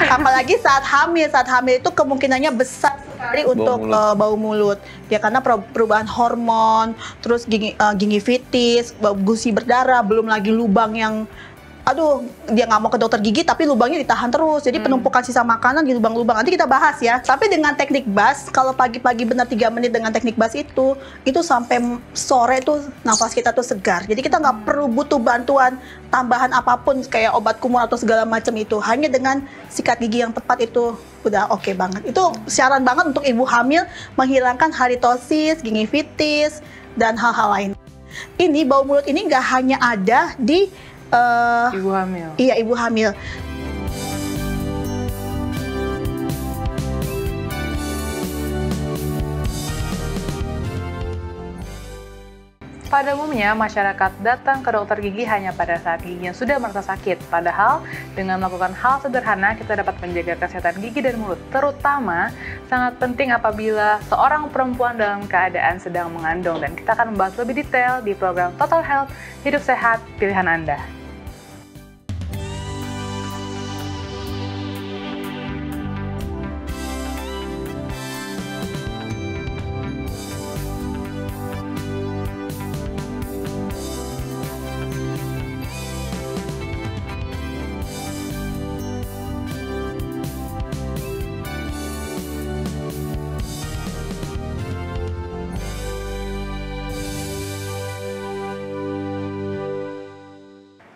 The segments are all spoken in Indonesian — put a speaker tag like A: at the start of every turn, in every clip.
A: Apalagi saat hamil itu kemungkinannya besar sekali untuk bau mulut. Ya karena perubahan hormon, terus gingivitis, gusi berdarah, belum lagi lubang yang dia nggak mau ke dokter gigi tapi lubangnya ditahan terus, jadi penumpukan sisa makanan di lubang-lubang. Nanti kita bahas ya. Tapi dengan teknik BAS, kalau pagi-pagi benar 3 menit dengan teknik BAS itu sampai sore tuh nafas kita tuh segar. Jadi kita nggak perlu butuh bantuan tambahan apapun kayak obat kumur atau segala macam itu. Hanya dengan sikat gigi yang tepat itu udah oke banget. Itu syarat banget untuk ibu hamil menghilangkan halitosis, gingivitis, dan hal-hal lain. Ini bau mulut ini nggak hanya ada di
B: ibu hamil.
A: Iya, ibu hamil.
B: Pada umumnya, masyarakat datang ke dokter gigi hanya pada saat giginya sudah merasa sakit. Padahal, dengan melakukan hal sederhana, kita dapat menjaga kesehatan gigi dan mulut. Terutama, sangat penting apabila seorang perempuan dalam keadaan sedang mengandung. Dan kita akan membahas lebih detail di program Total Health, Hidup Sehat, Pilihan Anda.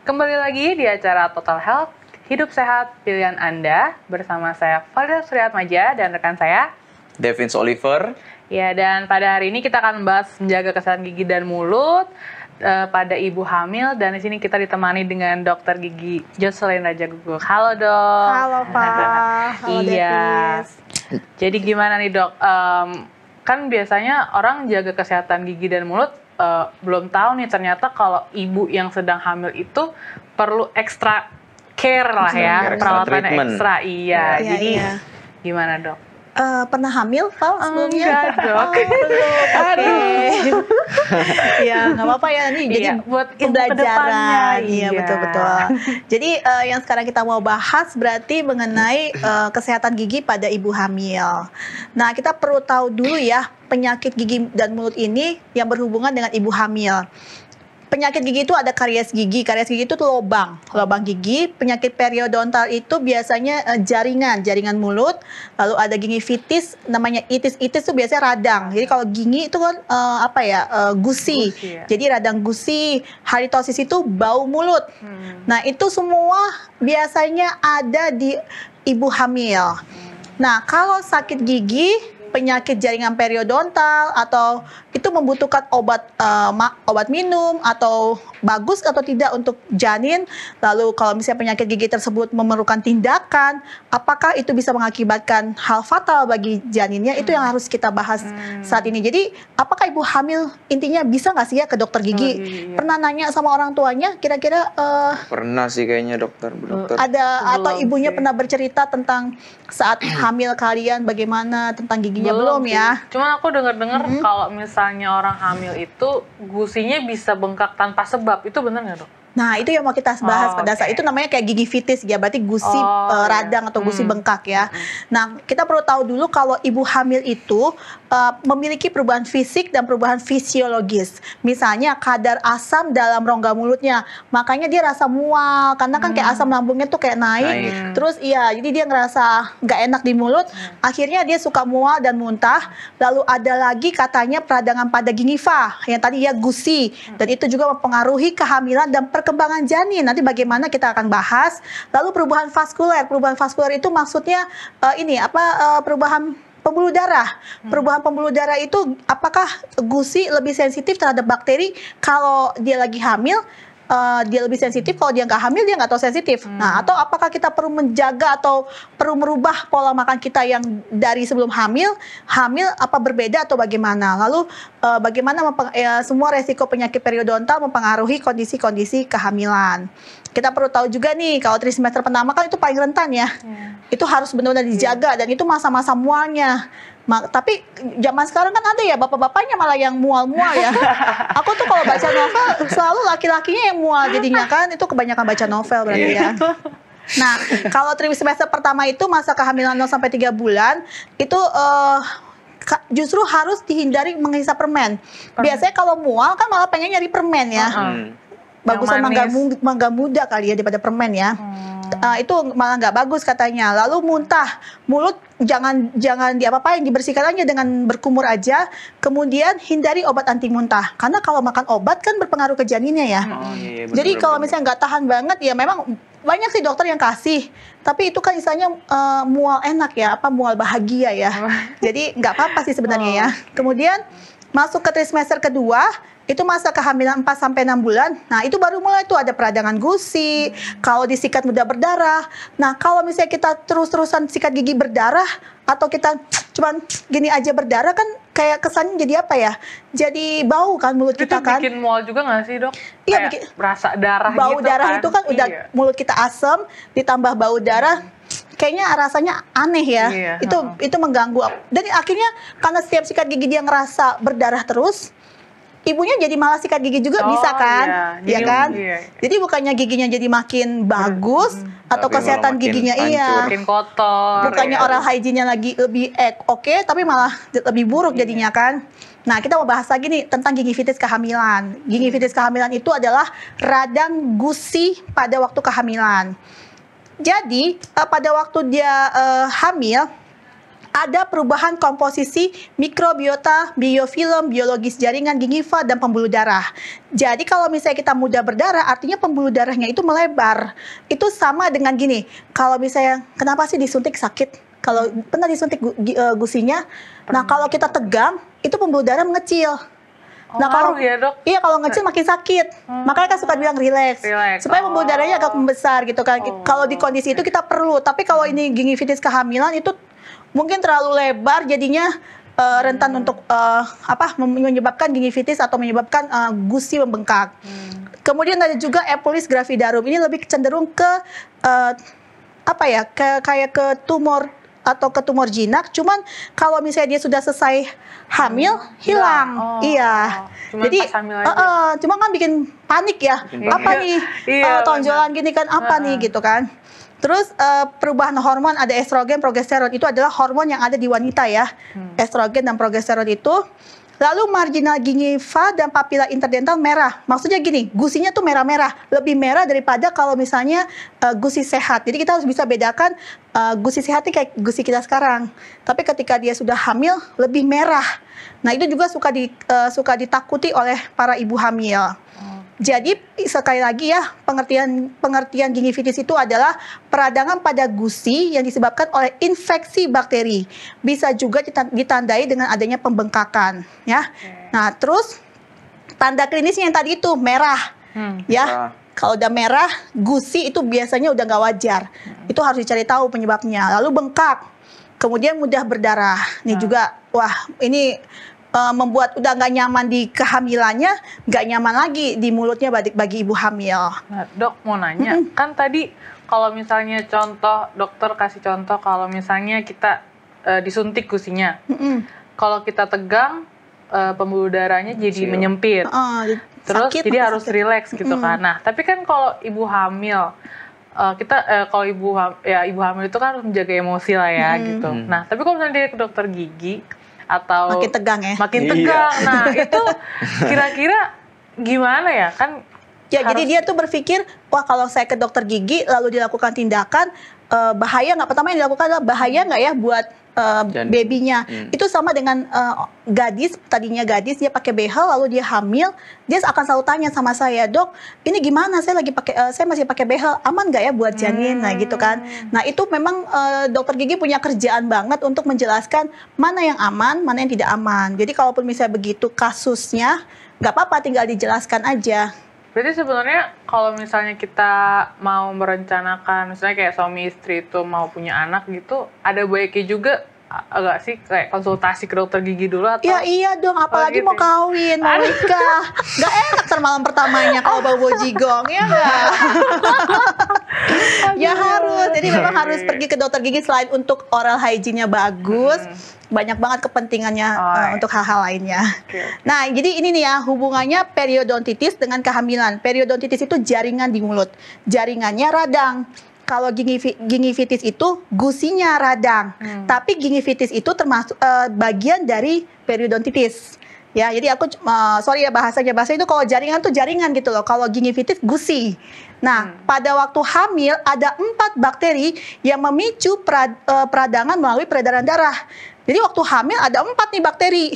B: Kembali lagi di acara Total Health, Hidup Sehat, Pilihan Anda. Bersama saya Farida Suryatmaja dan rekan saya
C: Devins Oliver.
B: Ya, dan pada hari ini kita akan membahas menjaga kesehatan gigi dan mulut pada ibu hamil. Dan di sini kita ditemani dengan dokter gigi Jocelyn Rajaguguk. Halo dok.
A: Halo Pak. Halo
B: Iya. Jadi gimana nih dok? Kan biasanya orang jaga kesehatan gigi dan mulut belum tahu nih ternyata kalau ibu yang sedang hamil itu perlu ekstra care lah ya, perawatan ekstra. Iya. Jadi gimana dok?
A: Pernah hamil, Pak, sebelumnya?
B: Enggak, dok.
A: Aduh. Ya, nggak apa-apa ya. Ini jadi
B: buat
A: pembelajaran. Iya, betul-betul. Jadi, yang sekarang kita mau bahas berarti mengenai kesehatan gigi pada ibu hamil. Nah, kita perlu tahu dulu ya, penyakit gigi dan mulut ini yang berhubungan dengan ibu hamil. Penyakit gigi itu ada karies gigi. Karies gigi itu tuh lubang gigi. Penyakit periodontal itu biasanya jaringan mulut. Lalu ada gingivitis, namanya itis itu biasanya radang. Jadi kalau gingi itu kan gusi. Ya. Jadi radang gusi. Halitosis itu bau mulut. Nah, itu semua biasanya ada di ibu hamil. Nah, kalau sakit gigi, penyakit jaringan periodontal atau itu membutuhkan obat minum atau bagus atau tidak untuk janin. Lalu kalau misalnya penyakit gigi tersebut memerlukan tindakan, apakah itu bisa mengakibatkan hal fatal bagi janinnya? Itu yang harus kita bahas saat ini. Jadi apakah ibu hamil intinya bisa nggak sih ya ke dokter gigi? Pernah nanya sama orang tuanya kira-kira?
C: Pernah sih kayaknya dokter.
A: Ada atau ibunya pernah bercerita tentang saat hamil kalian bagaimana tentang giginya? Belum ya.
B: Cuma aku dengar-dengar kalau misalnya orang hamil itu gusinya bisa bengkak tanpa sebab. Itu benar nggak dok?
A: Nah, itu yang mau kita bahas pada saat itu, namanya kayak gingivitis ya, berarti gusi radang atau gusi bengkak ya. Nah, kita perlu tahu dulu kalau ibu hamil itu memiliki perubahan fisik dan perubahan fisiologis. Misalnya kadar asam dalam rongga mulutnya, makanya dia rasa mual karena kan kayak asam lambungnya tuh kayak naik. Terus jadi dia ngerasa nggak enak di mulut, akhirnya dia suka mual dan muntah. Lalu ada lagi katanya peradangan pada gingiva yang tadi ya gusi, dan itu juga mempengaruhi kehamilan dan perkembangan janin. Nanti bagaimana kita akan bahas. Lalu perubahan vaskuler itu maksudnya perubahan pembuluh darah. Perubahan pembuluh darah itu apakah gusi lebih sensitif terhadap bakteri kalau dia lagi hamil? Dia lebih sensitif, kalau dia nggak hamil dia nggak tahu sensitif. Nah, atau apakah kita perlu menjaga atau perlu merubah pola makan kita yang dari sebelum hamil apa berbeda atau bagaimana? Lalu bagaimana semua resiko penyakit periodontal mempengaruhi kondisi-kondisi kehamilan. Kita perlu tahu juga nih kalau trimester pertama kan itu paling rentan ya. Itu harus benar-benar dijaga dan itu masa-masa mualnya. Tapi zaman sekarang kan ada ya bapak-bapaknya malah yang mual-mual ya. Aku tuh kalau baca novel selalu laki-lakinya yang mual jadinya kan, itu kebanyakan baca novel berarti ya. Nah, kalau trimester pertama itu masa kehamilan 0 sampai 3 bulan itu justru harus dihindari menghisap permen. Biasanya kalau mual kan malah pengen nyari permen ya. Bagusan mangga muda kali ya daripada permen ya. Itu malah nggak bagus katanya. Lalu muntah, mulut jangan diapa-apain, dibersihkan aja dengan berkumur aja. Kemudian hindari obat anti muntah, karena kalau makan obat kan berpengaruh ke janinnya ya. Jadi kalau misalnya nggak tahan banget ya memang banyak sih dokter yang kasih, tapi itu kan istilahnya mual enak ya, mual bahagia ya. Jadi nggak apa-apa sih sebenarnya ya. Kemudian masuk ke trimester kedua, itu masa kehamilan 4 sampai 6 bulan. Nah, itu baru mulai tuh ada peradangan gusi, kalau disikat mudah berdarah. Nah, kalau misalnya kita terus-terusan sikat gigi berdarah atau kita cuman gini aja berdarah kan kayak kesannya jadi apa ya? Jadi bau kan mulut kita kan.
B: Itu bikin mual juga nggak sih, Dok?
A: Iya,
B: bikin berasa darah
A: bau
B: gitu
A: darah
B: kan.
A: itu kan udah mulut kita asam ditambah bau darah. Kayaknya rasanya aneh ya. Itu mengganggu. Dan akhirnya karena setiap sikat gigi dia ngerasa berdarah terus, ibunya jadi malah sikat gigi juga bisa kan, ya kan? Jadi bukannya giginya jadi makin bagus atau
C: tapi
A: kesehatan giginya
B: makin kotor.
A: Bukannya oral hygiene-nya lagi lebih oke, tapi malah lebih buruk jadinya kan. Nah, kita mau bahas lagi nih tentang gingivitis kehamilan. Gingivitis kehamilan itu adalah radang gusi pada waktu kehamilan. Jadi pada waktu dia hamil, ada perubahan komposisi mikrobiota, biofilm, biologis jaringan gingiva, dan pembuluh darah. Jadi kalau misalnya kita mudah berdarah, artinya pembuluh darahnya itu melebar. Itu sama dengan gini, kalau misalnya, kenapa sih disuntik sakit? Kalau pernah disuntik gusinya, nah kalau kita tegang, itu pembuluh darah mengecil. Nah kalau
B: ya, Dok?
A: Iya, kalau ngecil makin sakit. Makanya kan suka bilang relax. Supaya pembuluh darahnya agak membesar gitu kan. Kalau di kondisi itu kita perlu, tapi kalau ini gingivitis kehamilan itu mungkin terlalu lebar, jadinya rentan untuk menyebabkan gingivitis atau menyebabkan gusi membengkak. Kemudian ada juga Epulis gravidarum. Ini lebih cenderung ke kayak ke tumor atau ke tumor jinak. Cuman kalau misalnya dia sudah selesai hamil hilang. Jadi cuma kan bikin panik ya. Apa nih tonjolan gini kan apa nih gitu kan. Terus perubahan hormon, ada estrogen, progesteron, itu adalah hormon yang ada di wanita ya. Estrogen dan progesteron itu. Lalu marginal gingiva dan papila interdental merah. Maksudnya gini, gusinya tuh merah-merah, lebih merah daripada kalau misalnya gusi sehat. Jadi kita harus bisa bedakan gusi sehat ini kayak gusi kita sekarang. Tapi ketika dia sudah hamil lebih merah. Nah, itu juga suka ditakuti oleh para ibu hamil. Jadi sekali lagi ya, pengertian gingivitis itu adalah peradangan pada gusi yang disebabkan oleh infeksi bakteri. Bisa juga ditandai dengan adanya pembengkakan, ya. Nah, terus tanda klinisnya yang tadi itu merah, ya. Kalau udah merah, gusi itu biasanya udah nggak wajar. Itu harus dicari tahu penyebabnya. Lalu bengkak, kemudian mudah berdarah. Nih juga, wah ini membuat udah nggak nyaman di kehamilannya, nggak nyaman lagi di mulutnya bagi ibu hamil.
B: Nah, Dok mau nanya, kan tadi kalau misalnya contoh, dokter kasih contoh kalau misalnya kita disuntik gusinya, kalau kita tegang, pembuluh darahnya jadi menyempit, terus sakit, jadi harus relax gitu kan. Nah, tapi kan kalau ibu hamil, kalau ibu hamil itu kan harus menjaga emosi lah ya gitu. Nah, tapi kalau misalnya dia ke dokter gigi, atau
A: makin tegang ya,
B: makin tegang. Nah, itu kira-kira gimana ya kan?
A: Ya, jadi dia tuh berpikir, wah kalau saya ke dokter gigi lalu dilakukan tindakan, bahaya nggak? Pertama yang dilakukan adalah bahaya nggak ya buat babynya. Itu sama dengan tadinya gadis dia pakai behel lalu dia hamil, dia akan selalu tanya sama saya, dok, ini gimana? Saya masih pakai behel, aman nggak ya buat janin? Nah gitu kan. Nah itu memang dokter gigi punya kerjaan banget untuk menjelaskan mana yang aman, mana yang tidak aman. Jadi kalaupun misalnya begitu kasusnya, nggak apa-apa, tinggal dijelaskan aja.
B: Berarti sebenarnya kalau misalnya kita mau merencanakan, misalnya kayak suami istri itu mau punya anak gitu, ada baiknya juga agak sih kayak konsultasi ke dokter gigi dulu atau?
A: Ya iya dong, apalagi mau kawin, mau nikah. Gak enak malam pertamanya kalau bau jigong, ya nggak? Ya harus, jadi memang harus pergi ke dokter gigi selain untuk oral hygiene-nya bagus. Banyak banget kepentingannya untuk hal-hal lainnya. Nah, jadi ini nih ya hubungannya periodontitis dengan kehamilan. Periodontitis itu jaringan di mulut. Jaringannya radang. kalau gingivitis itu gusinya radang, tapi gingivitis itu termasuk bagian dari periodontitis. Ya, jadi aku sorry ya bahasa itu kalau jaringan tuh jaringan gitu loh. Kalau gingivitis gusi. Nah, pada waktu hamil ada 4 bakteri yang memicu peradangan melalui peredaran darah. Jadi waktu hamil ada 4 nih bakteri.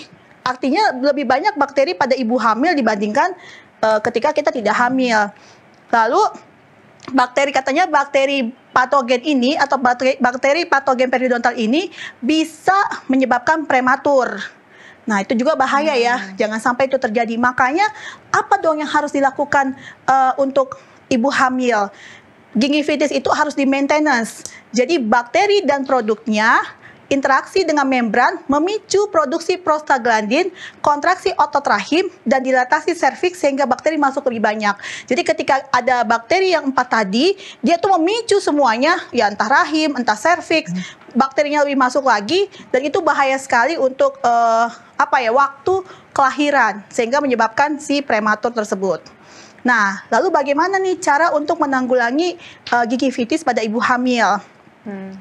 A: Artinya lebih banyak bakteri pada ibu hamil dibandingkan ketika kita tidak hamil. Lalu katanya bakteri patogen ini atau bakteri patogen periodontal ini bisa menyebabkan prematur. Nah, itu juga bahaya ya, jangan sampai itu terjadi. Makanya, apa dong yang harus dilakukan untuk ibu hamil? Gingivitis itu harus di-maintenance. Jadi, bakteri dan produknya interaksi dengan membran memicu produksi prostaglandin, kontraksi otot rahim, dan dilatasi serviks sehingga bakteri masuk lebih banyak. Jadi ketika ada bakteri yang 4 tadi, dia tuh memicu semuanya, ya entah rahim, entah serviks, bakterinya lebih masuk lagi, dan itu bahaya sekali untuk waktu kelahiran, sehingga menyebabkan si prematur tersebut. Nah, lalu bagaimana nih cara untuk menanggulangi gingivitis pada ibu hamil?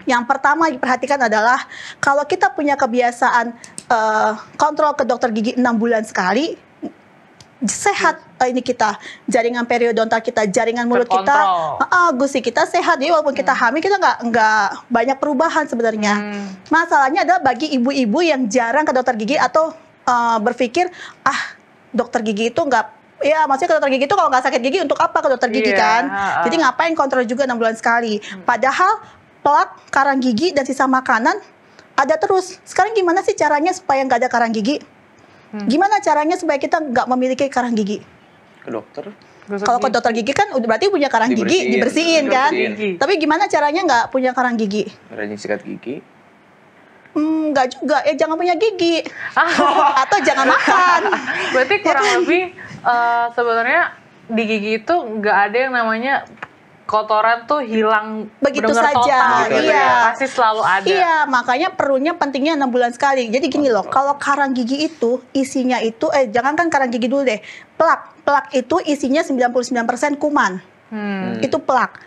A: Yang pertama diperhatikan adalah kalau kita punya kebiasaan kontrol ke dokter gigi 6 bulan sekali, sehat ini kita, jaringan periodontal kita, jaringan mulut kita, gusi kita sehat. Jadi walaupun kita hamil kita nggak banyak perubahan sebenarnya. Masalahnya adalah bagi ibu-ibu yang jarang ke dokter gigi atau berpikir dokter gigi itu nggak. Ya, maksudnya ke dokter gigi itu kalau nggak sakit gigi untuk apa ke dokter gigi kan? Jadi ngapain kontrol juga 6 bulan sekali? Padahal plak, karang gigi, dan sisa makanan ada terus. Sekarang gimana sih caranya supaya nggak ada karang gigi? Gimana caranya supaya kita nggak memiliki karang gigi?
C: Ke dokter.
A: Kalau ke dokter gigi kan udah berarti punya karang gigi, dibersihin kan? Tapi gimana caranya nggak punya karang gigi?
C: Rajin sikat gigi.
A: Nggak juga, jangan punya gigi. Atau jangan makan.
B: Berarti kurang lebih sebenarnya di gigi itu nggak ada yang namanya kotoran tuh hilang
A: begitu saja,
B: total, gitu
A: iya.
B: Ya. Pasti selalu ada.
A: Iya, makanya perlunya pentingnya 6 bulan sekali. Jadi gini loh, kalau karang gigi itu isinya itu, jangankan karang gigi dulu deh, plak itu isinya 99% kuman. Itu plak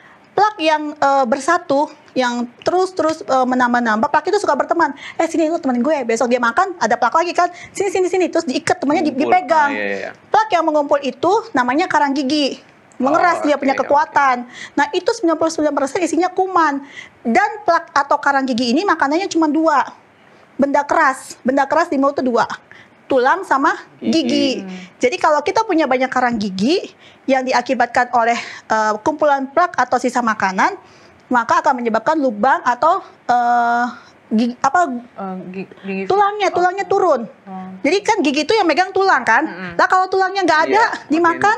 A: yang bersatu, yang terus menambah-nambah. Plak itu suka berteman. Sini lu temenin gue. Besok dia makan, ada plak lagi kan. Sini terus diikat, temannya dipegang.
C: Iya.
A: Plak yang mengumpul itu namanya karang gigi. Mengeras, dia punya kekuatan. Nah, itu 99% isinya kuman. Dan plak atau karang gigi ini makanannya cuma 2. Benda keras di mulut itu 2. Tulang sama gigi. Jadi kalau kita punya banyak karang gigi yang diakibatkan oleh kumpulan plak atau sisa makanan, maka akan menyebabkan lubang atau tulangnya turun. Jadi kan gigi itu yang megang tulang kan. Lah kalau tulangnya nggak ada dimakan,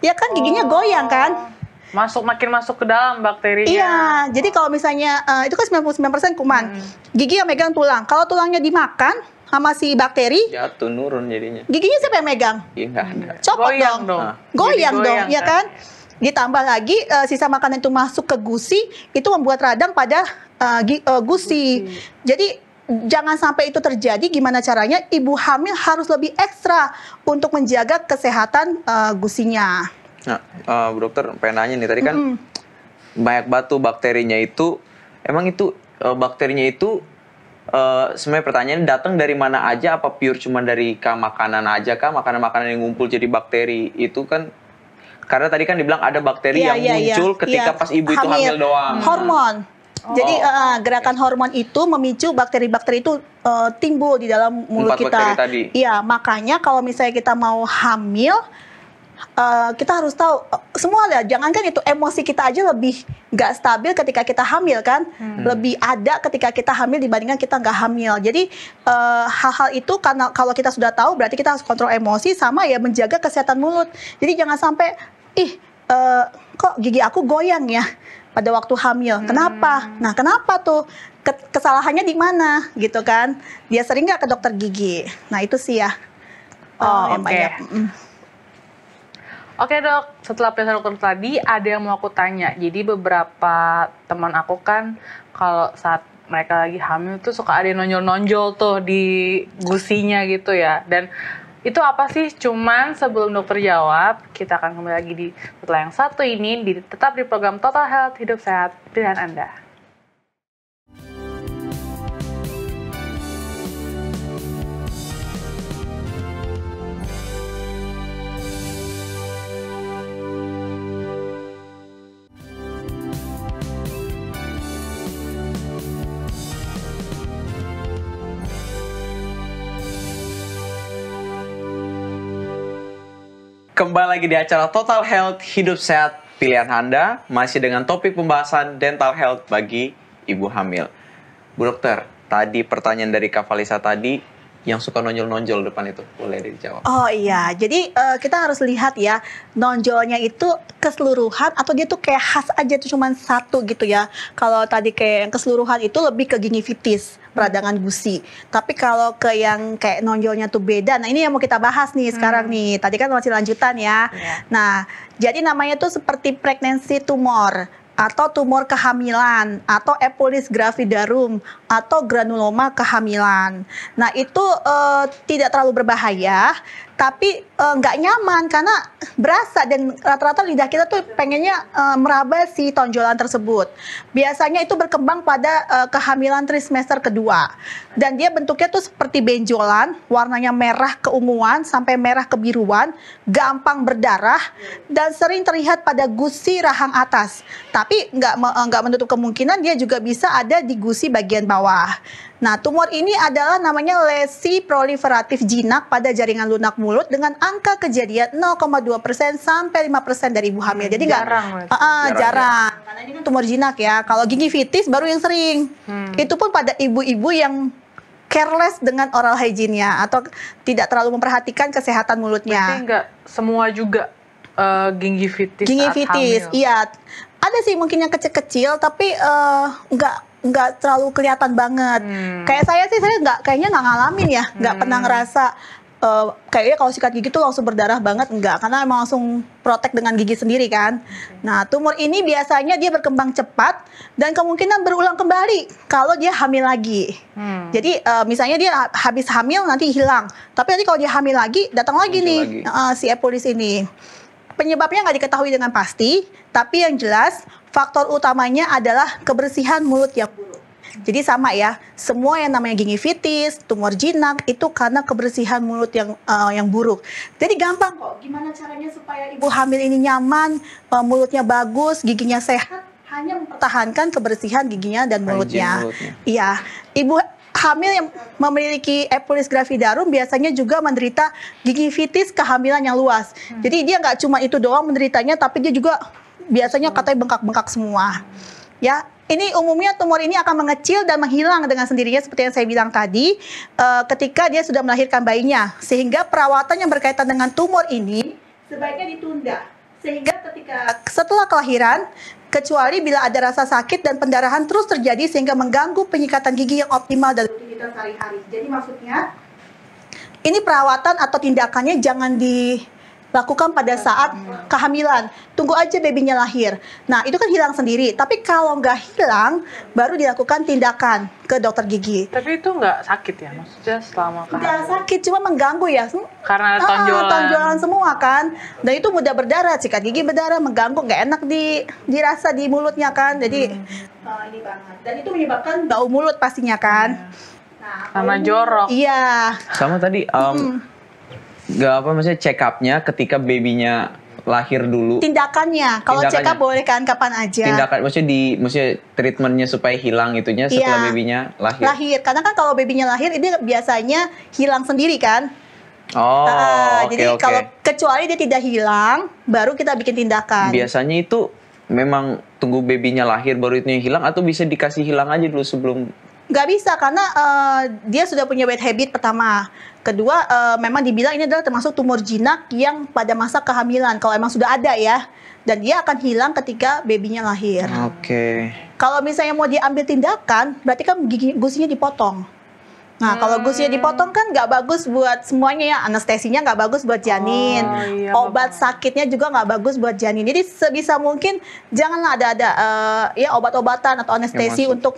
A: ya kan giginya goyang kan.
B: Makin masuk ke dalam bakterinya.
A: Iya, jadi kalau misalnya itu kan 99% kuman. Gigi yang megang tulang. Kalau tulangnya dimakan sama si bakteri,
C: jatuh nurun jadinya.
A: Giginya siapa yang megang?
C: Iya nggak ada.
A: Copot dong. Goyang dong, ya kan? Ditambah lagi sisa makanan itu masuk ke gusi, itu membuat radang pada gusi. Jadi jangan sampai itu terjadi. Gimana caranya? Ibu hamil harus lebih ekstra untuk menjaga kesehatan gusinya.
C: Nah, Bu Dokter, pengen nanya nih, tadi kan banyak batu bakterinya itu, emang itu bakterinya itu sebenarnya pertanyaannya datang dari mana aja? Apa pure cuma dari makanan aja kah? Makanan-makanan yang ngumpul jadi bakteri itu kan? Karena tadi kan dibilang ada bakteri yang muncul ketika pas ibu itu hamil doang.
A: Hormon. Jadi gerakan hormon itu memicu bakteri-bakteri itu timbul di dalam mulut kita. Iya, makanya kalau misalnya kita mau hamil, kita harus tahu semua lah. Jangankan itu, emosi kita aja lebih nggak stabil ketika kita hamil kan, lebih ada ketika kita hamil dibandingkan kita nggak hamil. Jadi hal-hal itu karena kalau kita sudah tahu berarti kita harus kontrol emosi sama ya menjaga kesehatan mulut. Jadi jangan sampai kok gigi aku goyang ya pada waktu hamil. Kenapa? Nah, kenapa tuh? Kesalahannya di mana gitu kan? Dia sering nggak ke dokter gigi. Nah, itu sih ya. Banyak.
B: Oke dok, setelah penjelasan dokter tadi ada yang mau aku tanya. Jadi beberapa teman aku kan kalau saat mereka lagi hamil tuh suka ada yang nonjol-nonjol tuh di gusinya gitu ya. Dan Itu apa sih? Cuman sebelum dokter jawab, kita akan kembali lagi setelah yang satu ini, tetap di program Total Health Hidup Sehat Pilihan Anda.
C: Kembali lagi di acara Total Health Hidup Sehat Pilihan Anda, masih dengan topik pembahasan dental health bagi ibu hamil. Bu dokter, tadi pertanyaan dari Kak Valisa tadi, yang suka nonjol-nonjol depan itu, boleh dijawab?
A: Oh iya, jadi kita harus lihat ya, nonjolnya itu keseluruhan atau dia tuh kayak khas aja tuh cuman satu gitu ya. Kalau tadi kayak yang keseluruhan itu lebih ke gingivitis, peradangan gusi. Tapi kalau ke yang kayak nonjolnya tuh beda, nah ini yang mau kita bahas nih sekarang nih. Tadi kan masih lanjutan ya. Nah, jadi namanya tuh seperti pregnancy tumor, atau tumor kehamilan, atau epulis gravidarum, atau granuloma kehamilan. Nah itu tidak terlalu berbahaya, tapi nggak nyaman karena berasa dan rata-rata lidah kita tuh pengennya meraba si tonjolan tersebut. Biasanya itu berkembang pada kehamilan trimester kedua, dan dia bentuknya tuh seperti benjolan, warnanya merah keunguan sampai merah kebiruan, gampang berdarah, dan sering terlihat pada gusi rahang atas. Tapi nggak menutup kemungkinan dia juga bisa ada di gusi bagian bawah. Nah, tumor ini adalah namanya lesi proliferatif jinak pada jaringan lunak mulut dengan angka kejadian 0,2% sampai 5% dari ibu hamil. Jadi
B: jarang.
A: Jarang. Karena ini kan tumor jinak ya. Kalau gingivitis baru yang sering. Itu pun pada ibu-ibu yang careless dengan oral hygiene-nya atau tidak terlalu memperhatikan kesehatan mulutnya.
B: Berarti nggak semua juga gingivitis
A: Gingivitis, iya. Ada sih mungkin yang kecil-kecil, tapi nggak terlalu kelihatan banget. Kayak saya sih, kayaknya nggak ngalamin ya, nggak pernah ngerasa kayaknya kalau sikat gigi tuh langsung berdarah banget, enggak, karena emang langsung protek dengan gigi sendiri kan. Nah, tumor ini biasanya dia berkembang cepat dan kemungkinan berulang kembali kalau dia hamil lagi. Jadi misalnya dia habis hamil nanti hilang, tapi nanti kalau dia hamil lagi datang lagi nih si epulis ini. Penyebabnya nggak diketahui dengan pasti, tapi yang jelas faktor utamanya adalah kebersihan mulut yang buruk. Jadi sama ya, semua yang namanya gingivitis, tumor jinak itu karena kebersihan mulut yang buruk. Jadi gampang kok, gimana caranya supaya ibu hamil ini nyaman, mulutnya bagus, giginya sehat, hanya mempertahankan kebersihan giginya dan mulutnya. Iya, ibu hamil yang memiliki epulis gravidarum biasanya juga menderita gingivitis kehamilan yang luas. Jadi dia nggak cuma itu doang menderitanya, tapi dia juga biasanya katanya bengkak-bengkak semua. Ya, ini umumnya tumor ini akan mengecil dan menghilang dengan sendirinya seperti yang saya bilang tadi ketika dia sudah melahirkan bayinya. Sehingga perawatan yang berkaitan dengan tumor ini sebaiknya ditunda. Sehingga setelah kelahiran, kecuali bila ada rasa sakit dan pendarahan terus terjadi sehingga mengganggu penyikatan gigi yang optimal dalam rutinitas sehari-hari. Jadi maksudnya ini perawatan atau tindakannya jangan dilakukan pada saat kehamilan. Tunggu aja babynya lahir. Nah, itu kan hilang sendiri. Tapi kalau nggak hilang, baru dilakukan tindakan ke dokter gigi.
B: Tapi itu nggak sakit ya? Maksudnya selama kehamilan?
A: Nggak sakit, cuma mengganggu ya.
B: Karena ada tonjolan.
A: Tonjolan semua kan. Dan itu mudah berdarah, sikat gigi berdarah, mengganggu, nggak enak dirasa di mulutnya kan. Jadi ini banget. Dan itu menyebabkan bau mulut pastinya kan. Nah,
B: sama jorok.
A: Iya.
C: Sama tadi, nggak apa maksudnya check up-nya ketika babynya lahir dulu.
A: Tindakannya, kalau check up boleh kan kapan aja.
C: Tindakan, maksudnya treatmentnya supaya hilang itunya setelah babynya lahir.
A: Lahir, karena kan kalau babynya lahir ini biasanya hilang sendiri kan. Jadi kalau kecuali dia tidak hilang, baru kita bikin tindakan.
C: Biasanya itu memang tunggu babynya lahir baru itu yang hilang, atau bisa dikasih hilang aja dulu sebelum?
A: Nggak bisa karena dia sudah punya bad habit pertama. Kedua, memang dibilang ini adalah termasuk tumor jinak yang pada masa kehamilan. Kalau emang sudah ada ya, dan dia akan hilang ketika babynya lahir.
C: Oke.
A: Kalau misalnya mau diambil tindakan, berarti kan gigi gusinya dipotong. Nah, kalau gusinya dipotong kan nggak bagus buat semuanya ya. Anestesinya nggak bagus buat janin.
B: iya,
A: Obat sakitnya juga nggak bagus buat janin. Jadi sebisa mungkin janganlah ada ya obat-obatan atau anestesi
C: masuk.
A: untuk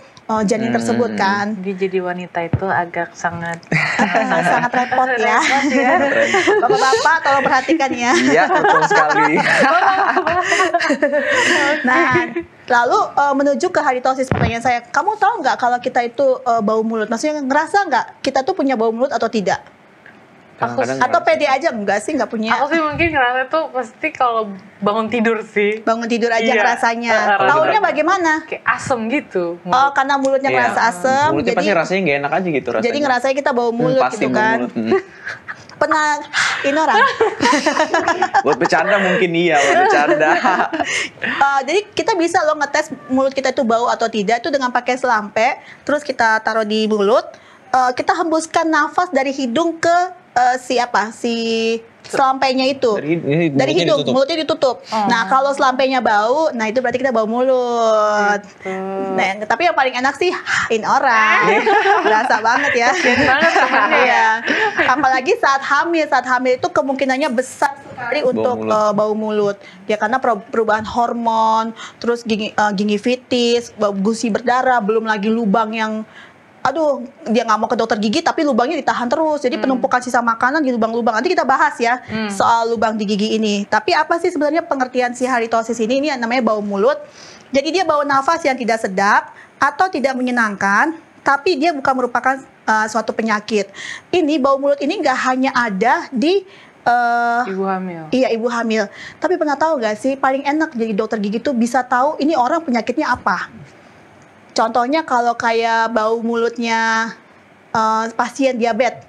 A: janin tersebut kan.
B: Jadi wanita itu agak sangat
A: Sangat repot ya.
B: repot ya.
A: Bapak-bapak tolong perhatikan ya.
C: Iya, betul sekali.
A: Nah, lalu menuju ke halitosis, pertanyaan saya, kamu tahu nggak kalau kita itu bau mulut? Maksudnya ngerasa nggak kita tuh punya bau mulut atau tidak?
C: Kadang-kadang
A: Atau
C: ngerasa.
A: pede aja enggak sih nggak punya?
B: Aku sih mungkin ngerasa tuh pasti kalau bangun tidur sih
A: Bangun tidur aja
B: Iya.
A: ngerasanya.
B: Kalau
A: Taunya
C: tidur-
A: bagaimana?
B: kayak asem gitu.
A: Oh, karena mulutnya
C: Iya.
A: ngerasa asem,
C: Mulutnya
A: jadi
C: pasti rasanya nggak enak aja gitu rasanya.
A: jadi ngerasanya kita bau mulut
C: pasti
A: gitu
C: bau
A: kan.
C: mulut.
A: Pernah ini orang.
C: Buat bercanda mungkin iya, buat bercanda.
A: Jadi kita bisa loh ngetes mulut kita itu bau atau tidak itu dengan pakai selampe, terus kita taruh di mulut, kita hembuskan nafas dari hidung ke si selampainya itu. Dari hidung, mulutnya ditutup. Nah, kalau selampainya bau, nah itu berarti kita bau mulut. Nah, tapi yang paling enak sih ini orang. Berasa banget ya.
B: banget temennya ya.
A: Iya. Apalagi saat hamil itu kemungkinannya besar sekali untuk bau mulut. Ya karena perubahan hormon, terus gingivitis, gusi berdarah, belum lagi lubang yang dia nggak mau ke dokter gigi tapi lubangnya ditahan terus. Jadi penumpukan sisa makanan di lubang-lubang. Nanti kita bahas ya soal lubang di gigi ini. Tapi apa sih sebenarnya pengertian si halitosis ini? Ini yang namanya bau mulut. Jadi dia bau nafas yang tidak sedap atau tidak menyenangkan, tapi dia bukan merupakan suatu penyakit. Ini bau mulut ini nggak hanya ada di
B: Ibu hamil.
A: Iya, ibu hamil. Tapi pernah tahu nggak sih paling enak jadi dokter gigi tuh bisa tahu ini orang penyakitnya apa? Contohnya kalau kayak bau mulutnya pasien diabetes,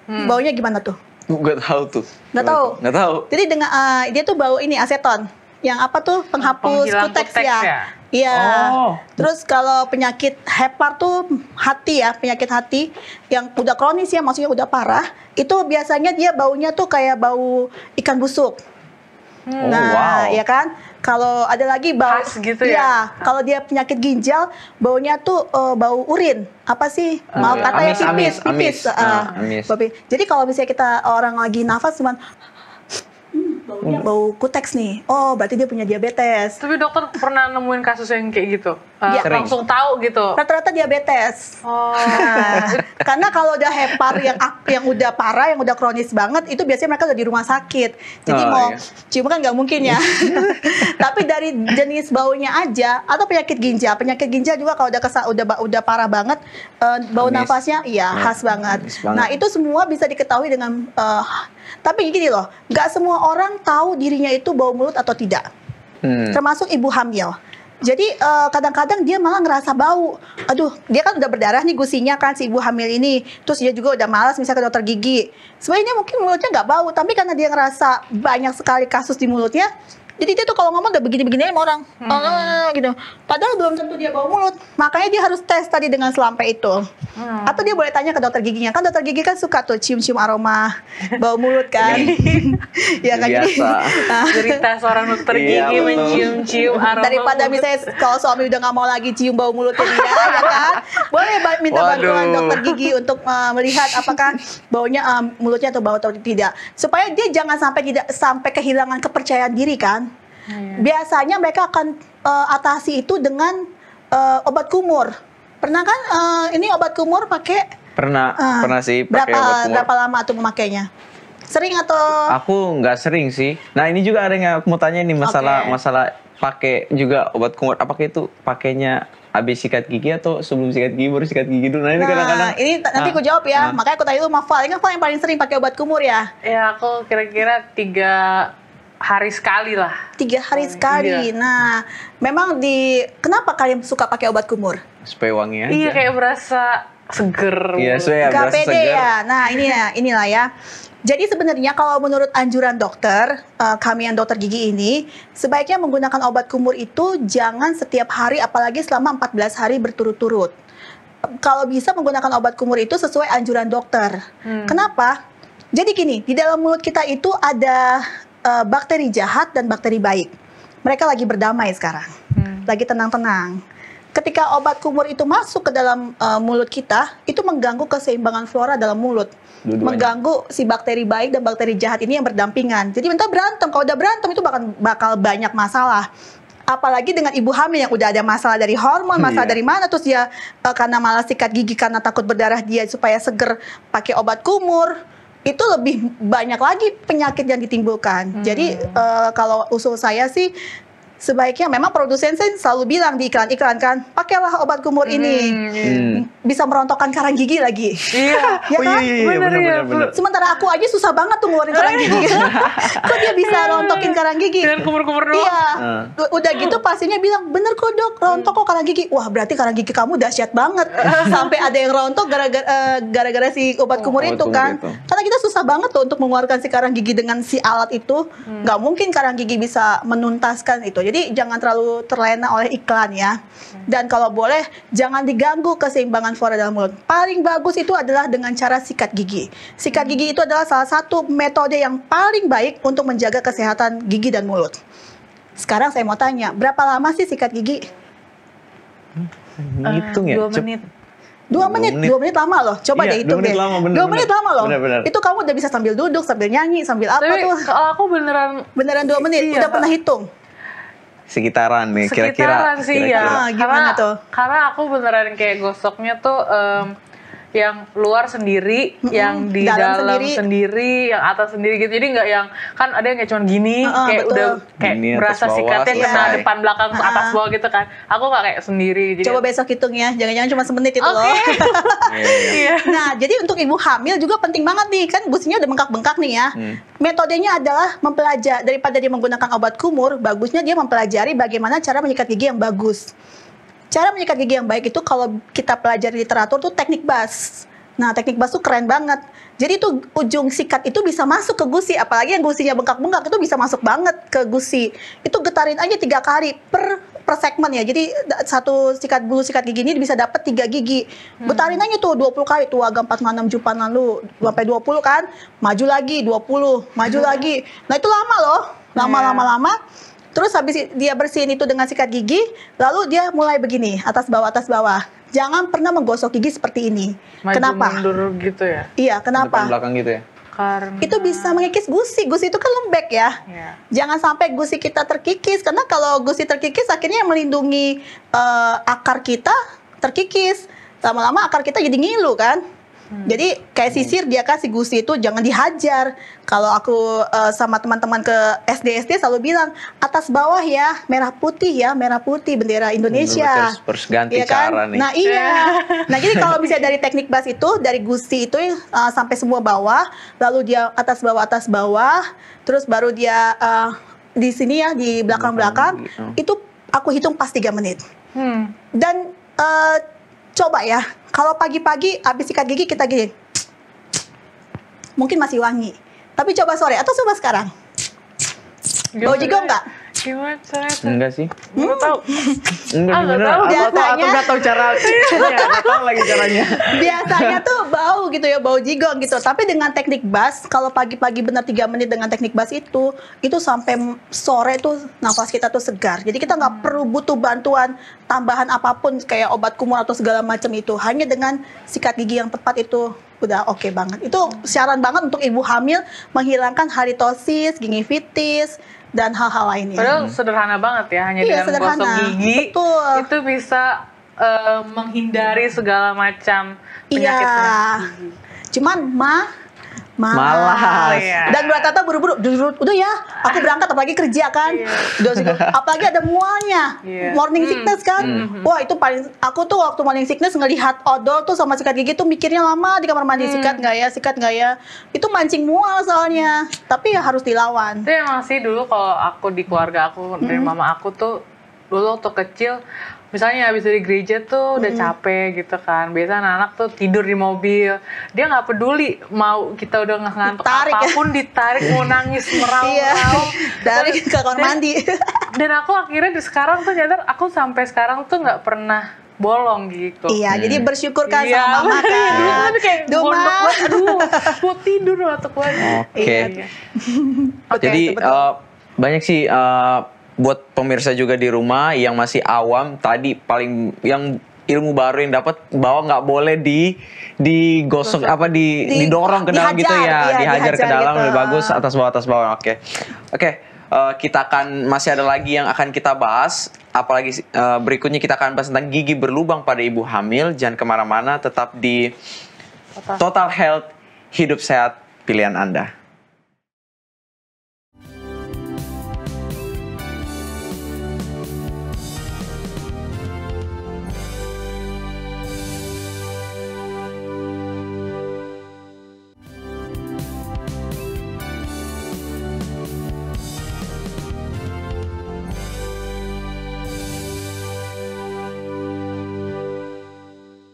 A: baunya gimana tuh?
C: Nggak tahu tuh.
A: Nggak tahu?
C: Nggak tahu.
A: Jadi dengan dia tuh bau ini aseton, yang apa tuh penghapus
B: Penghilang
A: kuteks
B: kuteks
A: ya.
B: ya?
A: Iya.
C: Oh.
A: Terus kalau penyakit hepar tuh hati ya, penyakit hati yang udah kronis ya, maksudnya udah parah, itu biasanya dia baunya tuh kayak bau ikan busuk. Nah,
C: wow.
A: ya kan? Kalau ada lagi bau
B: Khas gitu ya?
A: Iya, kalau dia penyakit ginjal, baunya tuh bau urin. Apa sih? Mau katanya
C: amis.
A: pipis.
C: Amis.
A: Jadi kalau misalnya kita orang lagi nafas cuman baunya bau kuteks nih. Oh, berarti dia punya diabetes.
B: Tapi dokter pernah nemuin kasus yang kayak gitu?
A: Iya.
C: Sering.
B: Langsung tahu gitu?
A: Rata-rata diabetes.
B: Oh.
A: Nah, karena kalau udah hepar yang udah parah, yang udah kronis banget, itu biasanya mereka udah di rumah sakit. Jadi mau cium kan nggak mungkin ya. Tapi dari jenis baunya aja, atau penyakit ginjal juga kalau udah parah banget, bau
C: Amis.
A: nafasnya iya khas banget.
C: Amis banget.
A: Nah itu semua bisa diketahui dengan. Tapi gini loh, nggak semua orang tahu dirinya itu bau mulut atau tidak. Termasuk ibu hamil. Jadi kadang-kadang dia malah ngerasa bau. Aduh, dia kan udah berdarah nih gusinya kan si ibu hamil ini. Terus dia juga udah malas misalnya ke dokter gigi. Sebenarnya mungkin mulutnya nggak bau, tapi karena dia ngerasa banyak sekali kasus di mulutnya, jadi dia tuh kalau ngomong udah begini-begini sama orang. Gitu. Padahal belum tentu dia bau mulut. Makanya dia harus tes tadi dengan selampe itu. Atau dia boleh tanya ke dokter giginya. Kan dokter gigi kan suka tuh cium-cium aroma bau mulut kan. Ya kan jadi.
B: Cerita seorang dokter
C: Iya,
B: gigi
C: betul.
B: mencium-cium aroma
A: Daripada
B: mulut.
A: misalnya kalau suami udah nggak mau lagi cium bau mulutnya dia, ya kan? Boleh minta bantuan
C: Waduh.
A: dokter gigi untuk melihat apakah baunya mulutnya atau bau atau tidak. Supaya dia jangan tidak sampai kehilangan kepercayaan diri kan. Biasanya mereka akan atasi itu dengan obat kumur. Pernah kan ini obat kumur pakai
C: Pernah sih pakai obat kumur.
A: berapa lama tuh memakainya? Sering atau
C: Aku nggak sering sih. Nah ini juga ada yang aku mau tanya nih masalah pakai juga obat kumur. Apakah itu pakainya habis sikat gigi atau sebelum sikat gigi baru sikat gigi dulu? Nah ini kadang-kadang.
A: ini nanti aku jawab ya. Makanya aku tanya dulu sama Val. Ini Val yang paling sering pakai obat kumur ya?
B: Ya aku kira-kira 3 hari sekali lah.
A: 3 hari sekali.
B: Iya.
A: Nah, memang kenapa kalian suka pakai obat kumur?
C: Supaya wangi aja.
B: Iya kayak berasa seger.
C: Iya, supaya
A: Gak
C: berasa
A: pede
C: segar.
A: ya. Nah, inilah ya. Jadi sebenarnya kalau menurut anjuran dokter, kami yang dokter gigi ini, sebaiknya menggunakan obat kumur itu jangan setiap hari, apalagi selama 14 hari berturut-turut. Kalau bisa menggunakan obat kumur itu sesuai anjuran dokter. Kenapa? Jadi gini, di dalam mulut kita itu ada bakteri jahat dan bakteri baik. Mereka lagi berdamai sekarang, lagi tenang-tenang. ketika obat kumur itu masuk ke dalam mulut kita, itu mengganggu keseimbangan flora dalam mulut.
C: Dua-duanya.
A: Mengganggu si bakteri baik dan bakteri jahat ini yang berdampingan. Jadi bentar berantem, kalau udah berantem itu bakal banyak masalah. Apalagi dengan ibu hamil yang udah ada masalah dari hormon, masalah dari mana, terus dia karena malah sikat gigi karena takut berdarah dia supaya seger pakai obat kumur, itu lebih banyak lagi penyakit yang ditimbulkan. Jadi kalau usul saya sih sebaiknya memang produsen selalu bilang di iklan-iklan kan, pakailah obat kumur ini. Bisa merontokkan karang gigi lagi.
B: Iya.
A: Ya kan?
C: Bener.
A: Sementara aku aja susah banget tuh ngeluarin karang gigi. Kok dia bisa rontokin karang gigi?
B: Dengan kumur-kumur doang.
A: Iya. Udah gitu pasiennya bilang, bener kok dok, rontok kok karang gigi. Wah berarti karang gigi kamu dahsyat banget. Sampai ada yang rontok gara-gara si obat kumur itu kan. Karena kita susah banget tuh untuk mengeluarkan si karang gigi dengan si alat itu. Nggak mungkin karang gigi bisa menuntaskan itu. Jadi jangan terlalu terlena oleh iklan ya. Dan kalau boleh jangan diganggu keseimbangan flora dalam mulut. Paling bagus itu adalah dengan cara sikat gigi. Sikat gigi itu adalah salah satu metode yang paling baik untuk menjaga kesehatan gigi dan mulut. Sekarang saya mau tanya, berapa lama sih sikat gigi?
C: Ngitung ya?
B: 2 menit.
A: 2 menit lama loh. Coba deh hitung deh. 2 menit lama loh.
C: Bener.
A: Itu kamu udah bisa sambil duduk, sambil nyanyi, sambil apa
B: Tapi
A: tuh.
B: kalau aku
A: Beneran 2 menit.
B: Iya,
A: Udah
B: Kak.
A: pernah hitung?
C: Sekitaran nih, kira-kira.
B: sekitaran sih ya.
A: Gimana tuh?
B: Karena aku beneran kayak gosoknya tuh yang luar sendiri, yang di dalam sendiri, yang atas sendiri gitu. Jadi nggak yang kan ada yang kayak cuma gini, kayak
A: betul.
B: udah kayak
C: Gini,
B: berasa
C: atas bawah,
B: sikatnya kena
C: selesai.
B: depan belakang atas bawah gitu kan. Aku nggak kayak sendiri. Jadi
A: Coba besok hitung ya. Jangan-jangan cuma semenit itu loh.
B: Iya.
A: Nah, jadi untuk ibu hamil juga penting banget nih. Kan gusinya udah bengkak-bengkak nih ya. Metodenya adalah mempelajari. Daripada dia menggunakan obat kumur, bagusnya dia mempelajari bagaimana cara menyikat gigi yang bagus. Cara menyikat gigi yang baik itu kalau kita pelajari literatur tuh teknik bas. Nah, teknik bas tuh keren banget. Jadi itu ujung sikat itu bisa masuk ke gusi. Apalagi yang gusinya bengkak-bengkak itu bisa masuk banget ke gusi. Itu getarin aja 3 kali per segmen ya. Jadi satu bulu sikat gigi ini bisa dapat 3 gigi. Getarin aja tuh 20 kali. Tuh agak 4, 6, jupan lalu. Sampai 20 kan. Maju lagi 20. Maju lagi. Nah itu lama loh. Lama-lama. Terus habis dia bersihin itu dengan sikat gigi, lalu dia mulai begini, atas bawah. Jangan pernah menggosok gigi seperti ini.
B: Maju
A: Kenapa?
B: mundur gitu ya.
A: Iya, kenapa?
C: Depan belakang gitu ya?
B: Karena
A: Itu bisa mengikis gusi. Gusi itu kan lembek ya.
B: Iya.
A: Jangan sampai gusi kita terkikis, karena kalau gusi terkikis akhirnya melindungi akar kita terkikis. Lama-lama akar kita jadi ngilu kan. Jadi kayak sisir dia kasih gusi itu jangan dihajar. Kalau aku sama teman-teman ke SD selalu bilang atas bawah ya merah putih bendera Indonesia.
C: Terus ganti
A: Iya kan?
C: cara nih.
A: Nah iya. Nah jadi kalau misalnya dari teknik bas itu dari gusi itu sampai semua bawah, lalu dia atas bawah, terus baru dia di sini ya di belakang itu aku hitung pas 3 menit. Dan coba ya, kalau pagi-pagi habis sikat gigi kita gini, mungkin masih wangi. Tapi coba sore atau coba sekarang. Bau jigong nggak?
B: Gimana caranya?
C: Enggak sih.
B: Nggak tahu.
C: Enggak
B: Ah, nggak
C: bener.
B: tahu.
A: Biasanya-
C: Aku nggak tahu cara. Nggak tahu lagi caranya.
A: Biasanya tuh bau gitu ya, bau jigong gitu. Tapi dengan teknik bas, kalau pagi-pagi benar 3 menit dengan teknik bas itu sampai sore tuh nafas kita tuh segar. Jadi kita nggak perlu butuh bantuan tambahan apapun kayak obat kumur atau segala macam itu. Hanya dengan sikat gigi yang tepat itu udah oke banget. Itu saran banget untuk ibu hamil menghilangkan halitosis, gingivitis, dan hal-hal lainnya.
B: Padahal sederhana banget ya, hanya
A: Iya,
B: dengan
A: sederhana.
B: gosok gigi
A: Betul.
B: itu bisa menghindari segala macam penyakit.
A: Iya. Cuman
C: Malas.
B: Iya.
A: Dan Tata buru-buru, udah ya, aku berangkat apalagi kerja kan. Apalagi ada mualnya,
B: Iya.
A: morning sickness kan. Wah itu paling, aku tuh waktu morning sickness ngelihat odol tuh sama sikat gigi tuh mikirnya lama di kamar mandi, sikat nggak ya. Itu mancing mual soalnya, tapi ya harus dilawan.
B: Itu emang sih dulu kalau aku di keluarga aku dari mama aku tuh dulu waktu kecil misalnya habis dari gereja tuh udah capek gitu kan, biasa anak-anak tuh tidur di mobil, dia nggak peduli mau kita udah ngantuk
A: Ditarik ya.
B: apapun ditarik mau nangis
A: Iya,
B: meraung-raung
A: dari ke kamar mandi.
B: dan aku akhirnya di sekarang tuh nyadar aku sampai sekarang tuh nggak pernah bolong gitu.
A: Iya, jadi bersyukur kan
B: Iya,
A: sama mama kan.
B: dulu kan kayak
A: Duh,
B: gondok
A: Ma.
B: banget, aduh mau tidur batuk banget.
C: Oke.
B: Iya.
C: Jadi
A: betul.
C: banyak sih buat pemirsa juga di rumah yang masih awam, tadi paling yang ilmu baru yang dapat bahwa nggak boleh digosok didorong ke dalam gitu ya, dihajar ke dalam gitu. Lebih bagus atas bawah. Oke. Kita akan masih ada lagi yang akan kita bahas, apalagi berikutnya kita akan bahas tentang gigi berlubang pada ibu hamil. Jangan kemana-mana, tetap di Total Health, hidup sehat pilihan Anda.